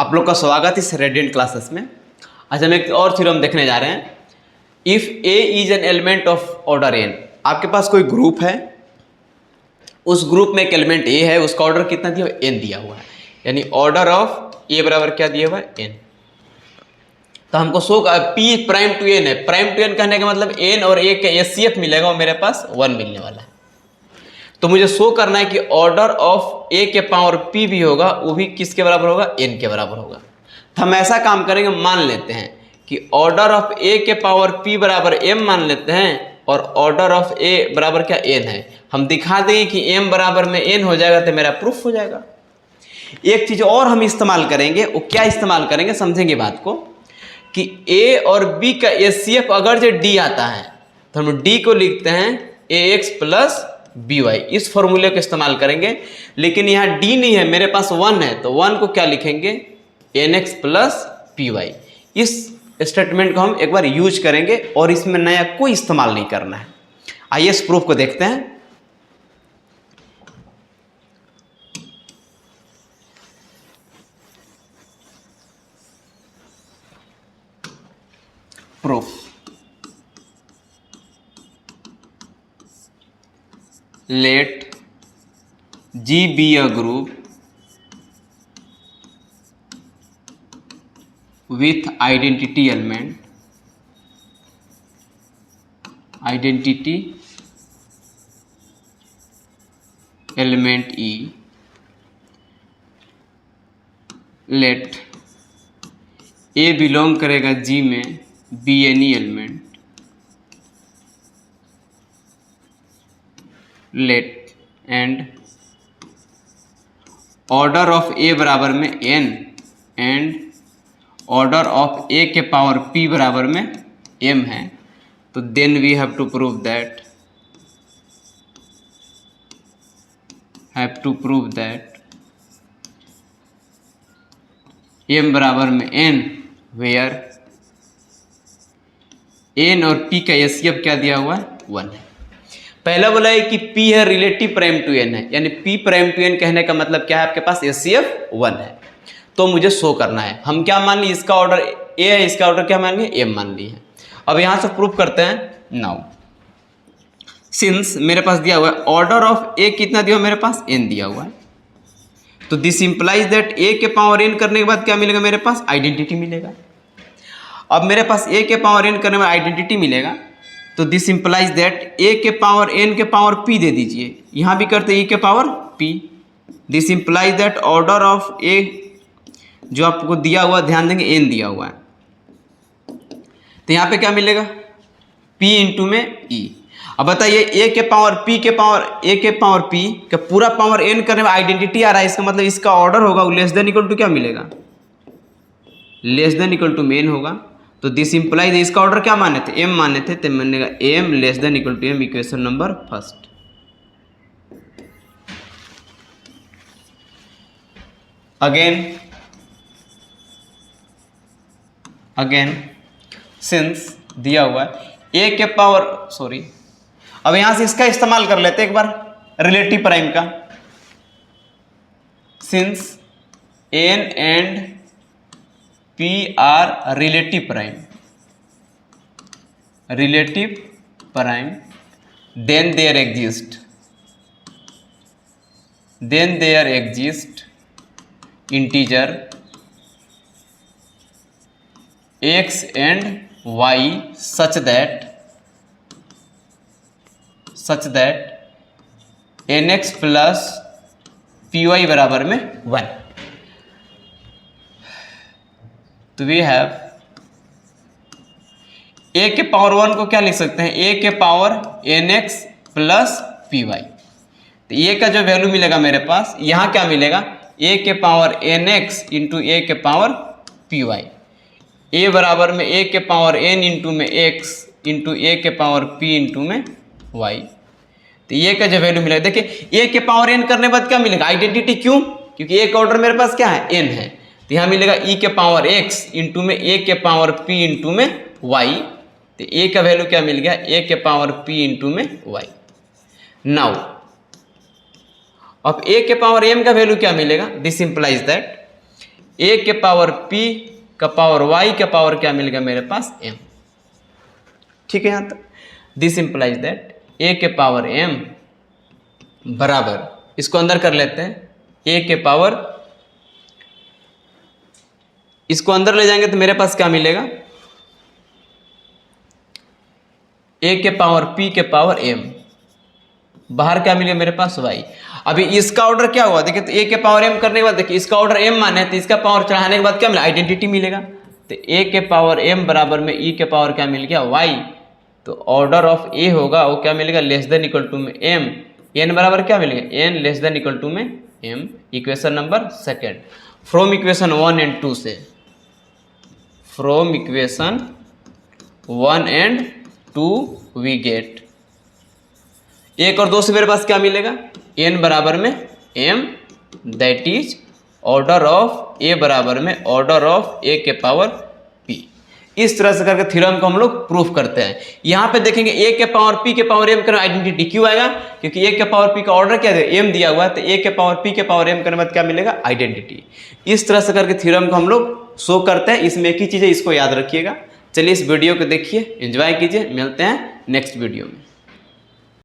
आप लोग का स्वागत इस रेडियंट क्लासेस में। आज हम एक और थ्योरम देखने जा रहे हैं। If A is an element of order N, आपके पास कोई ग्रुप है, उस ग्रुप में एक एलिमेंट ए है, उसका ऑर्डर कितना दिया हुआ है? एन दिया हुआ है, यानी ऑर्डर ऑफ ए बराबर क्या दिया हुआ है? एन। तो हमको show P prime to N है। प्राइम टू एन कहने का मतलब एन और ए का एचसीएफ मिलेगा और मेरे पास 1 मिलने वाला है। तो मुझे शो करना है कि ऑर्डर ऑफ ए के पावर पी भी होगा, वो भी किसके बराबर होगा? एन के बराबर होगा। तो हम ऐसा काम करेंगे, मान लेते हैं कि ऑर्डर ऑफ ए के पावर पी बराबर एम मान लेते हैं और ऑर्डर ऑफ ए बराबर क्या? एन है। हम दिखा देंगे कि एम बराबर में एन हो जाएगा तो मेरा प्रूफ हो जाएगा। एक चीज और हम इस्तेमाल करेंगे, वो क्या इस्तेमाल करेंगे समझेंगे बात को, कि ए और बी का एचसीएफ अगर जो डी आता है तो हम डी को लिखते हैं ए एक्स प्लस बी वाई, इस फॉर्मूले को इस्तेमाल करेंगे। लेकिन यहाँ डी नहीं है, मेरे पास 1 है, तो 1 को क्या लिखेंगे? N X plus P Y. इस स्टेटमेंट को हम एक बार यूज करेंगे और इसमें नया कोई इस्तेमाल नहीं करना है। आइए इस प्रूफ को देखते हैं। Proof let G be a group with identity element E. let A belong करेगा G में, B any element, let and order of a बराबर में n and order of a के पावर p बराबर में m है। तो then we have to prove that m बराबर में n, वेयर n और p का एचसीएफ क्या दिया हुआ है? 1 है। पहला बोला है कि P है रिलेटिव प्राइम टू n है, यानी P प्राइम टू n कहने का मतलब क्या है? आपके पास एचसीएफ 1 है। तो मुझे शो करना है, हम क्या मान ली? इसका ऑर्डर A है, इसका ऑर्डर क्या मान लिए? M मान ली है। अब यहां से प्रूफ करते हैं। नाउ सिंस मेरे पास दिया हुआ है ऑर्डर ऑफ A कितना दिया हुआ? मेरे पास n दिया हुआ है। तो दिस इंप्लाइज दैट A के पावर n करने के बाद क्या मिलेगा? मेरे पास आइडेंटिटी मिलेगा। अब मेरे पास A के पावर n करने में आइडेंटिटी मिलेगा, तो दिस इंप्लाइज दैट A के पावर n के पावर p दे दीजिए, यहाँ भी करते E के power p। This implies that order of A जो आपको दिया हुआ, ध्यान देंगे n दिया हुआ है, तो यहाँ पे क्या मिलेगा? p इंटू में e। अब बताइए A के पावर p के पावर A के पावर p का पूरा पावर n करने में आइडेंटिटी आ रहा है, इसका मतलब इसका ऑर्डर होगा वो लेस देन इक्वल टू क्या मिलेगा? लेस देन इक्वल टू मेन होगा। तो दिस इंप्लाइज इसका ऑर्डर क्या माने थे? m माने थे, तो मानेगा m less than equal to m, equation number first. Again since दिया हुआ है a के पावर अब यहां से इसका इस्तेमाल कर लेते एक बार, रिलेटिव प्राइम का। Since n and P are relative prime, then there exist integer x and y such that nx plus py बराबर में 1। तो वी हैव a के पावर 1 को क्या लिख सकते हैं? a के पावर nx प्लस py। तो a का जो वैल्यू मिलेगा मेरे पास, यहाँ क्या मिलेगा? a के पावर nx इंटू a के पावर py, a बराबर में a के पावर n इंटू में x इंटू a के पावर p इंटू में y। तो a का जो वैल्यू मिलेगा, देखिए a के पावर n करने के बाद क्या मिलेगा? आइडेंटिटी। क्यों? क्योंकि a का ऑर्डर मेरे पास क्या है? n है। तो यहाँ मिलेगा e के पावर x इंटू में a के पावर p इंटू में y। तो a का वैल्यू क्या मिल गया? a के पावर p इंटू में y। नाउ अब a के पावर m का वैल्यू क्या मिलेगा? दिस इंप्लाइज दैट ए के पावर पी का पावर वाई का पावर क्या मिल गया मेरे पास m। ठीक है, यहाँ तक दिस इंप्लाइज दैट ए के पावर m बराबर, इसको अंदर कर लेते हैं, ए के पावर, इसको अंदर ले जाएंगे तो मेरे पास क्या मिलेगा, ए के पावर p के पावर m, बाहर क्या मिलेगा मेरे पास y। अभी इसका ऑर्डर क्या हुआ देखिए, तो ए के पावर m करने के बाद देखिए इसका ऑर्डर m माने तो इसका पावर चढ़ाने के बाद क्या मिला, आइडेंटिटी मिलेगा। तो ए के पावर m बराबर में ई के पावर क्या मिल गया y, तो ऑर्डर ऑफ ए होगा वो क्या मिलेगा, लेस देन इक्वल टू में m, n बराबर क्या मिलेगा, n less than equal to में m। Equation number second from equation 1 and 2 से, from equation 1 and 2 we get, एक और दो से मेरे पास क्या मिलेगा, n बराबर में m, that is order of a बराबर में ऑर्डर ऑफ a के पावर p। इस तरह से करके थ्योरम को हम लोग प्रूफ करते हैं। यहाँ पे देखेंगे a के पावर p के पावर m करना आइडेंटिटी क्यों आएगा, क्योंकि a के पावर p का ऑर्डर क्या है, m दिया हुआ है, तो a के पावर p के पावर m करने बाद क्या मिलेगा, आइडेंटिटी। इस तरह से करके थ्योरम को हम लोग शो करते हैं। इसमें एक ही चीज़ है, इसको याद रखिएगा। चलिए इस वीडियो को देखिए, एंजॉय कीजिए, मिलते हैं नेक्स्ट वीडियो में।